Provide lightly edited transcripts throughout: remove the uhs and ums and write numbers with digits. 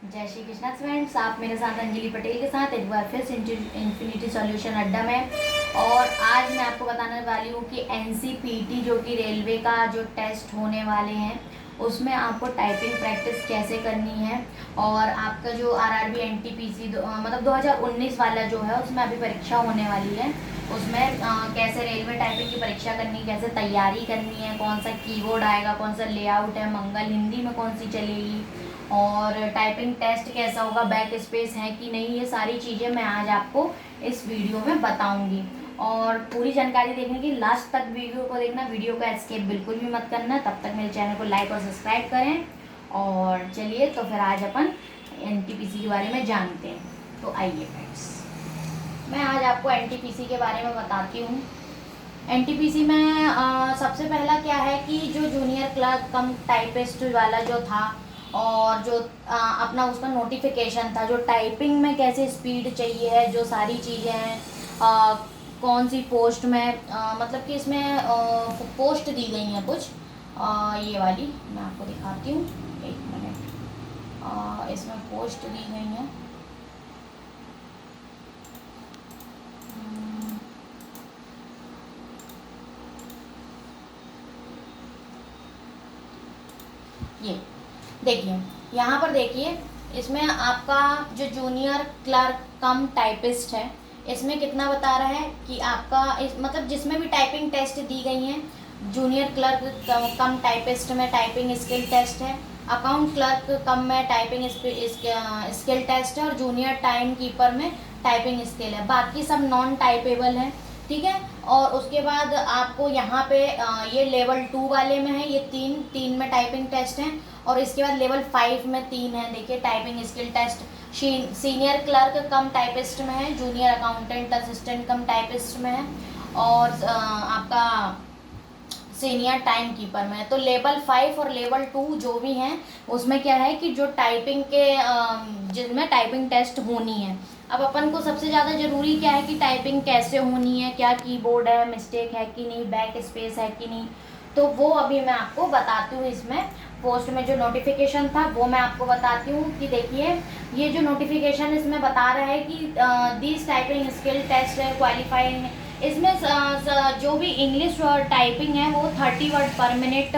जय श्री कृष्णा फ्रेंड्स, आप मेरे साथ अंजलि पटेल के साथ एक बार फिर से इन्फिनिटी सॉल्यूशन अड्डा में। और आज मैं आपको बताने वाली हूँ कि एनसीपीटी जो कि रेलवे का जो टेस्ट होने वाले हैं उसमें आपको टाइपिंग प्रैक्टिस कैसे करनी है। और आपका जो आरआरबी एनटीपीसी मतलब 2019 वाला जो है उसमें अभी परीक्षा होने वाली है। उसमें कैसे रेलवे टाइपिंग की परीक्षा करनी, कैसे तैयारी करनी है, कौन सा कीबोर्ड आएगा, कौन सा लेआउट है, मंगल हिंदी में कौन सी चलेगी, और टाइपिंग टेस्ट कैसा होगा, बैक स्पेस है कि नहीं, ये सारी चीज़ें मैं आज आपको इस वीडियो में बताऊंगी। और पूरी जानकारी देखने की लास्ट तक वीडियो को देखना, वीडियो का एस्केप बिल्कुल भी मत करना। तब तक मेरे चैनल को लाइक और सब्सक्राइब करें। और चलिए तो फिर आज अपन एनटीपीसी के बारे में जानते हैं। तो आइए फ्रेंड्स, मैं आज आपको एनटीपीसी के बारे में बताती हूँ। एनटीपीसी में सबसे पहला क्या है कि जो जूनियर क्लर्क कम टाइपिस्ट वाला जो था, और जो अपना उसका नोटिफिकेशन था, जो टाइपिंग में कैसे स्पीड चाहिए है, जो सारी चीज़ें हैं, कौन सी पोस्ट में मतलब कि इसमें पोस्ट दी गई हैं कुछ, ये वाली मैं आपको दिखाती हूँ, एक मिनट। इसमें पोस्ट दी गई हैं। ये देखिए, यहाँ पर देखिए, इसमें आपका जो जूनियर क्लर्क कम टाइपिस्ट है, इसमें कितना बता रहा है कि आपका मतलब जिसमें भी टाइपिंग टेस्ट दी गई हैं, जूनियर क्लर्क कम टाइपिस्ट में टाइपिंग स्किल टेस्ट है, अकाउंट क्लर्क कम में टाइपिंग स्किल टेस्ट है, और जूनियर टाइम कीपर में टाइपिंग स्किल है। बाकी सब नॉन टाइपेबल है, ठीक है। और उसके बाद आपको यहाँ पे ये लेवल 2 वाले में है, ये तीन में टाइपिंग टेस्ट हैं। और इसके बाद लेवल 5 में 3 है, देखिए typing skill test. Senior clerk cum typist में है, junior accountant assistant cum typist में है, और आपका सीनियर टाइम कीपर में है। तो लेवल 5 और लेवल 2 जो भी हैं उसमें क्या है कि जो टाइपिंग के जिनमें टाइपिंग टेस्ट होनी है। अब अपन को सबसे ज़्यादा ज़रूरी क्या है कि टाइपिंग कैसे होनी है, क्या कीबोर्ड है, मिस्टेक है कि नहीं, बैक स्पेस है कि नहीं, तो वो अभी मैं आपको बताती हूँ। इसमें पोस्ट में जो नोटिफिकेशन था वो मैं आपको बताती हूँ कि देखिए, ये जो नोटिफिकेशन इसमें बता रहा है कि this typing skill test qualifying, इसमें जो भी इंग्लिश टाइपिंग है वो 30 वर्ड पर मिनट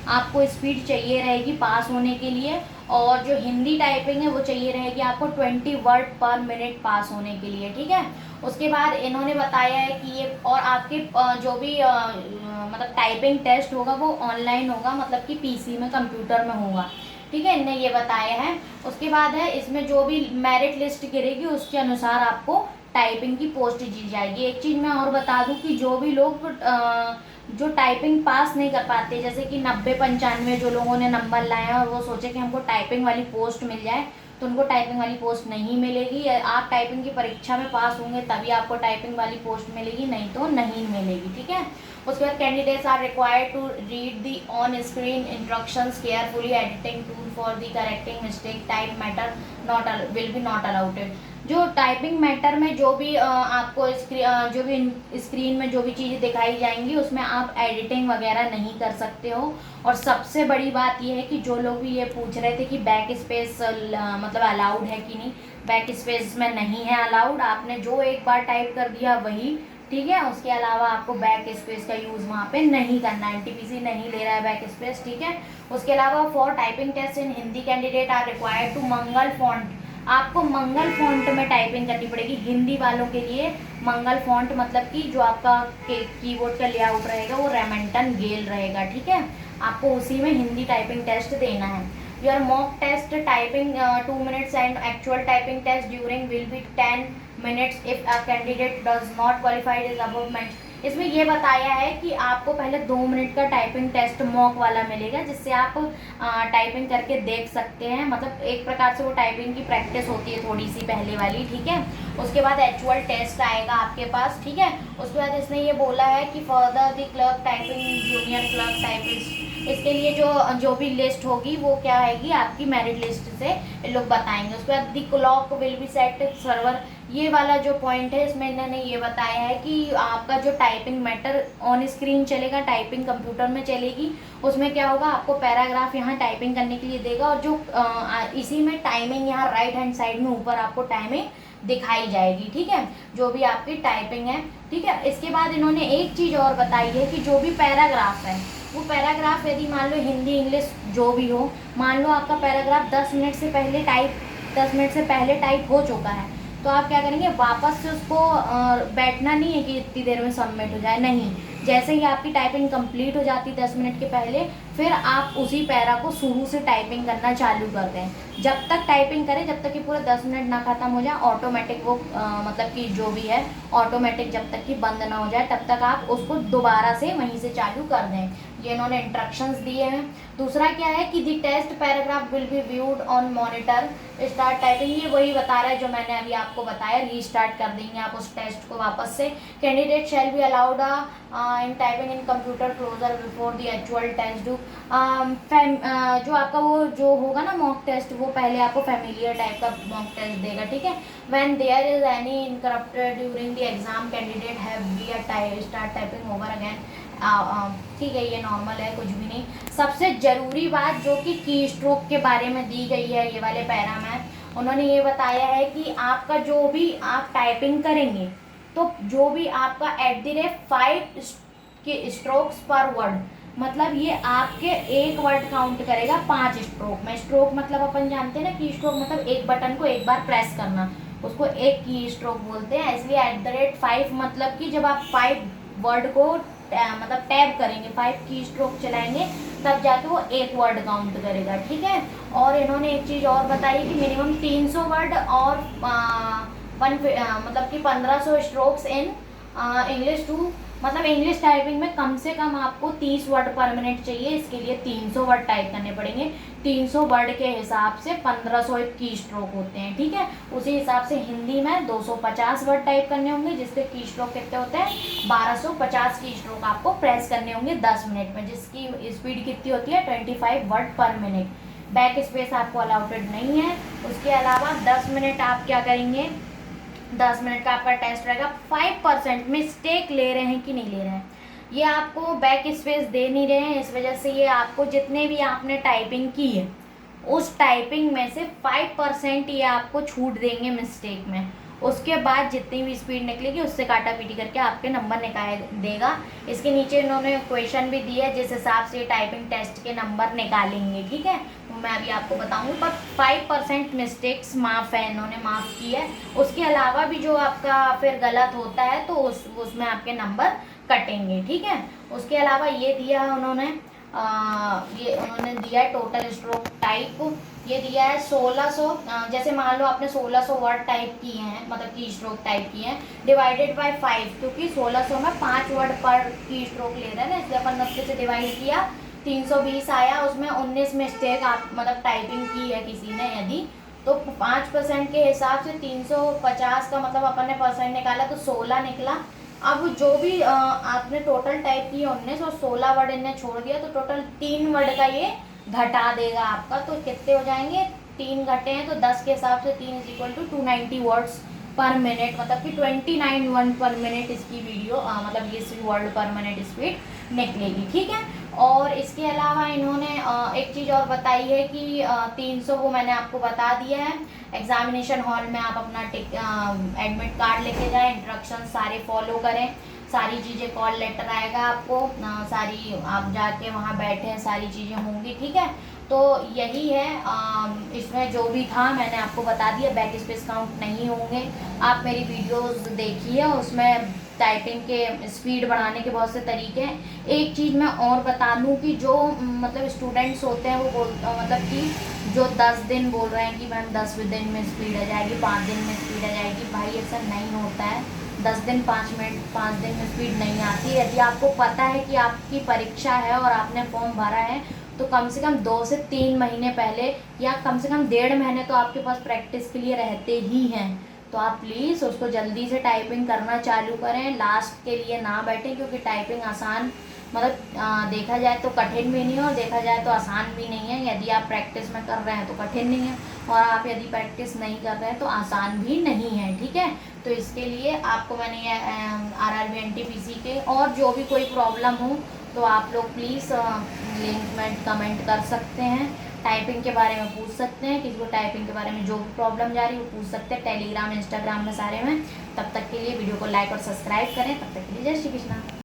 आपको स्पीड चाहिए रहेगी पास होने के लिए। और जो हिंदी टाइपिंग है वो चाहिए रहेगी आपको 20 वर्ड पर मिनट पास होने के लिए, ठीक है। उसके बाद इन्होंने बताया है कि ये और आपके जो भी मतलब टाइपिंग टेस्ट होगा वो ऑनलाइन होगा, मतलब कि पीसी में, कंप्यूटर में होगा, ठीक है, इन्हें ये बताया है। उसके बाद है इसमें जो भी मेरिट लिस्ट गिरेगी उसके अनुसार आपको टाइपिंग की पोस्ट दी जाएगी। एक चीज़ मैं और बता दूं कि जो भी लोग जो टाइपिंग पास नहीं कर पाते, जैसे कि 90-95 जो लोगों ने नंबर लाए हैं और वो सोचे कि हमको टाइपिंग वाली पोस्ट मिल जाए, तो उनको टाइपिंग वाली पोस्ट नहीं मिलेगी। आप टाइपिंग की परीक्षा में पास होंगे तभी आपको टाइपिंग वाली पोस्ट मिलेगी, नहीं तो नहीं मिलेगी, ठीक है। उसके बाद candidates are required to read the on screen instructions carefully, editing tool for the correcting mistake type matter not will be not allowed. जो टाइपिंग मैटर में जो भी आपको जो भी स्क्रीन में जो भी चीज़ें दिखाई जाएंगी उसमें आप एडिटिंग वगैरह नहीं कर सकते हो। और सबसे बड़ी बात यह है कि जो लोग भी ये पूछ रहे थे कि बैक स्पेस मतलब अलाउड है कि नहीं, बैक स्पेस में नहीं है अलाउड। आपने जो एक बार टाइप कर दिया वही, ठीक है, उसके अलावा आपको बैक स्पेस का यूज़ वहाँ पे नहीं करना, एनटीपीसी नहीं ले रहा है बैक स्पेस, ठीक है। उसके अलावा for typing test in Hindi candidate are required to Mangal font, आपको मंगल फॉन्ट में टाइपिंग करनी पड़ेगी हिंदी वालों के लिए। मंगल फॉन्ट मतलब कि जो आपका कीबोर्ड का लेआउट रहेगा वो रेमेंटन गेल रहेगा, ठीक है, आपको उसी में हिंदी टाइपिंग टेस्ट देना है। Your mock test typing 2 minutes and actual typing test during will be 10 minutes if a candidate does not qualified is above mention. इसमें ये बताया है कि आपको पहले 2 मिनट का टाइपिंग टेस्ट मॉक वाला मिलेगा, जिससे आप टाइपिंग करके देख सकते हैं, मतलब एक प्रकार से वो टाइपिंग की प्रैक्टिस होती है थोड़ी सी पहले वाली, ठीक है। उसके बाद एक्चुअल टेस्ट आएगा आपके पास, ठीक है। उसके बाद इसने ये बोला है कि further the clerk typing junior clerk typist इसके लिए जो भी लिस्ट होगी वो क्या आएगी आपकी मेरिट लिस्ट से ये लोग बताएंगे। उसके बाद the clock will be set server, ये वाला जो पॉइंट है इसमें इन्होंने ये बताया है कि आपका जो टाइपिंग मैटर ऑन स्क्रीन चलेगा, टाइपिंग कंप्यूटर में चलेगी। उसमें क्या होगा, आपको पैराग्राफ यहाँ टाइपिंग करने के लिए देगा और जो इसी में टाइमिंग यहाँ राइट हैंड साइड में ऊपर आपको टाइमिंग दिखाई जाएगी। ठीक है, जो भी आपकी टाइपिंग है। ठीक है, इसके बाद इन्होंने एक चीज़ और बताई है कि जो भी पैराग्राफ है वो पैराग्राफ यदि मान लो हिंदी इंग्लिश जो भी हो, मान लो आपका पैराग्राफ 10 मिनट से पहले टाइप हो चुका है, तो आप क्या करेंगे, वापस से उसको बैठना नहीं है कि इतनी देर में सबमिट हो जाए, नहीं। जैसे ही आपकी टाइपिंग कंप्लीट हो जाती 10 मिनट के पहले, फिर आप उसी पैरा को शुरू से टाइपिंग करना चालू कर दें। जब तक टाइपिंग करें, जब तक कि पूरे 10 मिनट ना ख़त्म हो जाए, ऑटोमेटिक वो मतलब कि जो भी है ऑटोमेटिक जब तक कि बंद ना हो जाए तब तक आप उसको दोबारा से वहीं से चालू कर दें। ये इन्होंने इंस्ट्रक्शंस दिए हैं। दूसरा क्या है कि the test paragraph will be viewed on monitor start typing, ये वही बता रहा है जो मैंने अभी आपको बताया, रीस्टार्ट कर देंगे आप उस टेस्ट को वापस से। Candidate shall be allowed in typing in computer closer before the actual test do. जो आपका वो जो होगा ना मॉक टेस्ट, वो पहले आपको फैमिलियर टाइप का मॉक टेस्ट देगा। ठीक है, when there is any interrupted during the exam candidate have be start typing over again. ठीक है, ये नॉर्मल है, कुछ भी नहीं। सबसे ज़रूरी बात जो कि की स्ट्रोक के बारे में दी गई है ये वाले पैरा में, उन्होंने ये बताया है कि आपका जो भी आप टाइपिंग करेंगे तो जो भी आपका @ 5 के स्ट्रोक्स पर वर्ड, मतलब ये आपके एक वर्ड काउंट करेगा 5 स्ट्रोक में। स्ट्रोक मतलब अपन जानते हैं ना, की स्ट्रोक मतलब एक बटन को एक बार प्रेस करना, उसको एक की स्ट्रोक बोलते हैं। इसलिए @ 5 मतलब कि जब आप 5 वर्ड को मतलब टैब करेंगे, 5 की स्ट्रोक चलाएंगे, तब जाके वो एक वर्ड काउंट करेगा। ठीक है, और इन्होंने एक चीज़ और बताई कि मिनिमम 300 वर्ड और मतलब कि 1500 स्ट्रोक्स इन इंग्लिश टू, मतलब इंग्लिश टाइपिंग में कम से कम आपको 30 वर्ड पर मिनट चाहिए, इसके लिए 300 वर्ड टाइप करने पड़ेंगे। 300 वर्ड के हिसाब से 1500 की स्ट्रोक होते हैं। ठीक है, उसी हिसाब से हिंदी में 250 वर्ड टाइप करने होंगे, जिसके की स्ट्रोक कितने होते हैं, 1250 की स्ट्रोक आपको प्रेस करने होंगे 10 मिनट में, जिसकी स्पीड कितनी होती है 25 वर्ड पर मिनट। बैक स्पेस आपको अलाउडेड नहीं है। उसके अलावा 10 मिनट आप क्या करेंगे, 10 मिनट का आपका टेस्ट रहेगा। 5% मिस्टेक ले रहे हैं कि नहीं ले रहे हैं, ये आपको बैक स्पेस दे नहीं रहे हैं, इस वजह से ये आपको जितने भी आपने टाइपिंग की है उस टाइपिंग में से 5% ये आपको छूट देंगे मिस्टेक में। उसके बाद जितनी भी स्पीड निकलेगी उससे काटा पीटी करके आपके नंबर निकाल देगा। इसके नीचे इन्होंने क्वेश्चन भी दिया है जिस हिसाब से टाइपिंग टेस्ट के नंबर निकालेंगे। ठीक है, मैं अभी आपको बताऊंगी, पर 5% मिस्टेक्स माफ़ है, इन्होंने माफ़ की है। उसके अलावा भी जो आपका फिर गलत होता है तो उसमें आपके नंबर कटेंगे। ठीक है, उसके अलावा ये दिया है उन्होंने दिया है टोटल स्ट्रोक टाइप, ये दिया है 1600। जैसे मान लो आपने 1600 वर्ड टाइप किए हैं, मतलब की स्ट्रोक टाइप किए हैं, डिवाइडेड बाय 5, क्योंकि 1600 में 5 वर्ड पर की स्ट्रोक ले रहे हैं ना, इसलिए अपन 90 से डिवाइड किया, 320 आया। उसमें 19 मिस्टेक आप मतलब टाइपिंग की है किसी ने यदि, तो 5% के हिसाब से 350 का मतलब अपन ने परसेंट निकाला तो 16 निकला। अब जो भी आपने टोटल टाइप की 19 और 16 वर्ड इनने छोड़ दिया, तो टोटल 3 वर्ड का ये घटा देगा आपका। तो कितने हो जाएंगे, 3 घटे हैं तो 10 के हिसाब से 3 = 290 वर्ड्स पर मिनट, मतलब कि 29 वर्ड पर मिनट इसकी वीडियो मतलब ये वर्ड पर मिनट स्पीड निकलेगी। ठीक है, और इसके अलावा इन्होंने एक चीज़ और बताई है कि 300 वो मैंने आपको बता दिया है। एग्जामिनेशन हॉल में आप अपना एडमिट कार्ड लेके जाएं, इंस्ट्रक्शन सारे फॉलो करें, सारी चीज़ें, कॉल लेटर आएगा आपको, सारी आप जाके वहाँ बैठे सारी चीज़ें होंगी। ठीक है, तो यही है, इसमें जो भी था मैंने आपको बता दिया। बैक स्पेस काउंट नहीं होंगे, आप मेरी वीडियोस देखिए, उसमें टाइपिंग के स्पीड बढ़ाने के बहुत से तरीके हैं। एक चीज़ मैं और बता दूं कि जो मतलब स्टूडेंट्स होते हैं वो मतलब कि जो 10 दिन बोल रहे हैं कि मैम 10 दिन में स्पीड आ जाएगी, 5 दिन में स्पीड आ जाएगी, भाई ऐसा नहीं होता है। 10 दिन 5 मिनट 5 दिन में स्पीड नहीं आती है। यदि आपको पता है कि आपकी परीक्षा है और आपने फॉर्म भरा है, तो कम से कम 2 से 3 महीने पहले या कम से कम 1.5 महीने तो आपके पास प्रैक्टिस के लिए रहते ही हैं। तो आप प्लीज़ उसको जल्दी से टाइपिंग करना चालू करें, लास्ट के लिए ना बैठें, क्योंकि टाइपिंग आसान मतलब देखा जाए तो कठिन भी नहीं है और देखा जाए तो आसान भी नहीं है। यदि आप प्रैक्टिस में कर रहे हैं तो कठिन नहीं है, और आप यदि प्रैक्टिस नहीं कर रहे हैं तो आसान भी नहीं है, ठीक है। तो इसके लिए आपको मैंने ये RRB NTPC के और जो भी कोई प्रॉब्लम हो तो आप लोग प्लीज़ लिंक में कमेंट कर सकते हैं। टाइपिंग के बारे में पूछ सकते हैं, किसी को टाइपिंग के बारे में जो भी प्रॉब्लम जा रही है वो पूछ सकते हैं, टेलीग्राम इंस्टाग्राम में सारे में। तब तक के लिए वीडियो को लाइक और सब्सक्राइब करें। तब तक के लिए जय श्री कृष्णा।